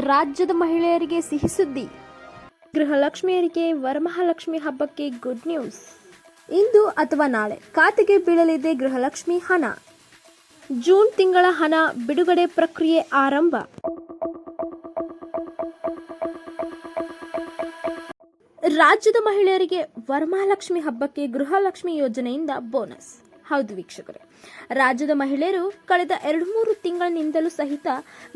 ರಾಜ್ಯದ ಮಹಿಳೆಯರಿಗೆ ಸಿಹಿ ಸುದ್ದಿ. ಗೃಹಲಕ್ಷ್ಮಿಯರಿಗೆ ವರಮಹಾಲಕ್ಷ್ಮಿ ಹಬ್ಬಕ್ಕೆ ಗುಡ್ ನ್ಯೂಸ್. ಇಂದು ಅಥವಾ ನಾಳೆ ಖಾತೆಗೆ ಬೀಳಲಿದೆ ಗೃಹಲಕ್ಷ್ಮಿ ಹಣ. ಜೂನ್ ತಿಂಗಳ ಹಣ ಬಿಡುಗಡೆ ಪ್ರಕ್ರಿಯೆ ಆರಂಭ. ರಾಜ್ಯದ ಮಹಿಳೆಯರಿಗೆ ವರಮಹಾಲಕ್ಷ್ಮಿ ಹಬ್ಬಕ್ಕೆ ಗೃಹಲಕ್ಷ್ಮಿ ಯೋಜನೆಯಿಂದ ಬೋನಸ್. ಹೌದು ವೀಕ್ಷಕರೇ, ರಾಜ್ಯದ ಮಹಿಳೆಯರು ಕಳೆದ 2-3 ತಿಂಗಳಿನಿಂದಲೂ ಸಹಿತ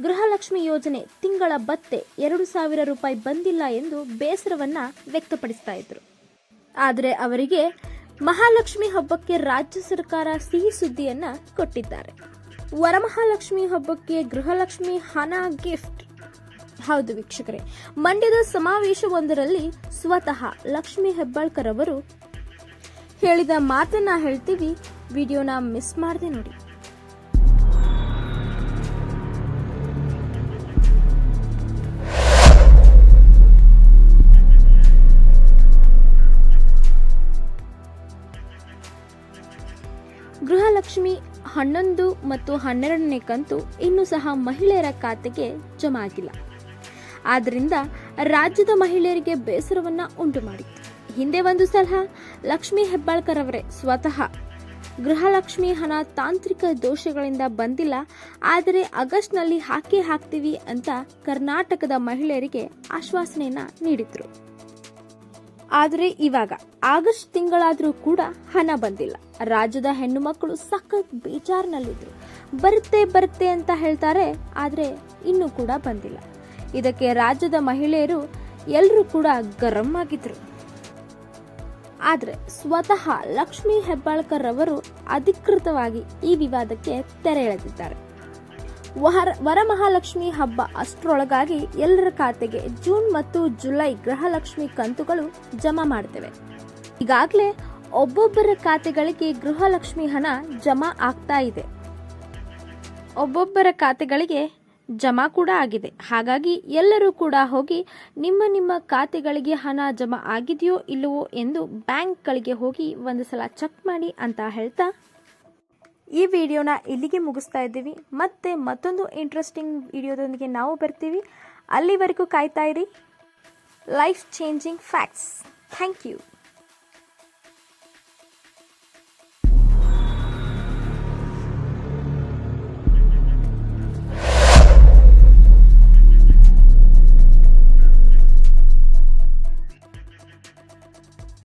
ಗೃಹಲಕ್ಷ್ಮಿ ಯೋಜನೆ ತಿಂಗಳ ಭತ್ಯೆ 2,000 ರೂಪಾಯಿ ಬಂದಿಲ್ಲ ಎಂದು ಬೇಸರವನ್ನ ವ್ಯಕ್ತಪಡಿಸ್ತಾ ಇದ್ರು. ಆದರೆ ಅವರಿಗೆ ಮಹಾಲಕ್ಷ್ಮಿ ಹಬ್ಬಕ್ಕೆ ರಾಜ್ಯ ಸರ್ಕಾರ ಸಿಹಿ ಸುದ್ದಿಯನ್ನ ಕೊಟ್ಟಿದ್ದಾರೆ. ವರಮಹಾಲಕ್ಷ್ಮಿ ಹಬ್ಬಕ್ಕೆ ಗೃಹಲಕ್ಷ್ಮಿ ಹಣ ಗಿಫ್ಟ್. ಹೌದು ವೀಕ್ಷಕರೇ, ಮಂಡ್ಯದ ಸಮಾವೇಶವೊಂದರಲ್ಲಿ ಸ್ವತಃ ಲಕ್ಷ್ಮಿ ಹೆಬ್ಬಾಳ್ಕರ್ ಅವರು ಹೇಳಿದ ಮಾತನ್ನ ಹೇಳ್ತೀವಿ, ವಿಡಿಯೋನ ಮಿಸ್ ಮಾಡದೆ ನೋಡಿ. ಗೃಹಲಕ್ಷ್ಮಿ 11 ಮತ್ತು 12ನೇ ಕಂತು ಇನ್ನೂ ಸಹ ಮಹಿಳೆಯರ ಖಾತೆಗೆ ಜಮಾ ಆಗಿಲ್ಲ. ಆದ್ದರಿಂದ ರಾಜ್ಯದ ಮಹಿಳೆಯರಿಗೆ ಬೇಸರವನ್ನ ಉಂಟು ಮಾಡಿತ್ತು. ಹಿಂದೆ ಒಂದು ಸಲ ಲಕ್ಷ್ಮಿ ಹೆಬ್ಬಾಳ್ಕರ್ ಅವರೇ ಸ್ವತಃ ಗೃಹಲಕ್ಷ್ಮಿ ಹಣ ತಾಂತ್ರಿಕ ದೋಷಗಳಿಂದ ಬಂದಿಲ್ಲ, ಆದರೆ ಆಗಸ್ಟ್ನಲ್ಲಿ ಹಾಕ್ತೀವಿ ಅಂತ ಕರ್ನಾಟಕದ ಮಹಿಳೆಯರಿಗೆ ಆಶ್ವಾಸನೆಯನ್ನ ನೀಡಿದ್ರು. ಆದರೆ ಇವಾಗ ಆಗಸ್ಟ್ ತಿಂಗಳಾದ್ರೂ ಕೂಡ ಹಣ ಬಂದಿಲ್ಲ. ರಾಜ್ಯದ ಹೆಣ್ಣು ಮಕ್ಕಳು ಸಖತ್ ಬೇಜಾರಿನಲ್ಲಿದ್ರು. ಬರುತ್ತೆ ಅಂತ ಹೇಳ್ತಾರೆ, ಆದರೆ ಇನ್ನೂ ಕೂಡ ಬಂದಿಲ್ಲ. ಇದಕ್ಕೆ ರಾಜ್ಯದ ಮಹಿಳೆಯರು ಎಲ್ಲರೂ ಕೂಡ ಗರಂ ಆಗಿದ್ರು. ಆದರೆ ಸ್ವತಃ ಲಕ್ಷ್ಮಿ ಹೆಬ್ಬಾಳ್ಕರ್ ಅವರು ಅಧಿಕೃತವಾಗಿ ಈ ವಿವಾದಕ್ಕೆ ತೆರೆ ಎಳೆದಿದ್ದಾರೆ. ವರಮಹಾಲಕ್ಷ್ಮಿ ಹಬ್ಬ ಅಷ್ಟರೊಳಗಾಗಿ ಎಲ್ಲರ ಖಾತೆಗೆ ಜೂನ್ ಮತ್ತು ಜುಲೈ ಗೃಹಲಕ್ಷ್ಮಿ ಕಂತುಗಳು ಜಮಾ ಮಾಡ್ತೇವೆ. ಈಗಾಗಲೇ ಒಬ್ಬೊಬ್ಬರ ಖಾತೆಗಳಿಗೆ ಗೃಹಲಕ್ಷ್ಮಿ ಹಣ ಜಮಾ ಆಗ್ತಾ ಇದೆ. ಒಬ್ಬೊಬ್ಬರ ಖಾತೆಗಳಿಗೆ ಜಮಾ ಕೂಡ ಆಗಿದೆ. ಹಾಗಾಗಿ ಎಲ್ಲರೂ ಕೂಡ ಹೋಗಿ ನಿಮ್ಮ ಖಾತೆಗಳಿಗೆ ಹಣ ಜಮಾ ಆಗಿದೆಯೋ ಇಲ್ಲವೋ ಎಂದು ಬ್ಯಾಂಕ್ಗಳಿಗೆ ಹೋಗಿ ಒಂದು ಸಲ ಚೆಕ್ ಮಾಡಿ ಅಂತ ಹೇಳ್ತಾ ಈ ವಿಡಿಯೋನ ಇಲ್ಲಿಗೆ ಮುಗಿಸ್ತಾ ಇದ್ದೀವಿ. ಮತ್ತೆ ಮತ್ತೊಂದು ಇಂಟ್ರೆಸ್ಟಿಂಗ್ ವಿಡಿಯೋದೊಂದಿಗೆ ನಾವು ಬರ್ತೀವಿ. ಅಲ್ಲಿವರೆಗೂ ಕಾಯ್ತಾ ಇರಿ. Life changing facts. Thank you.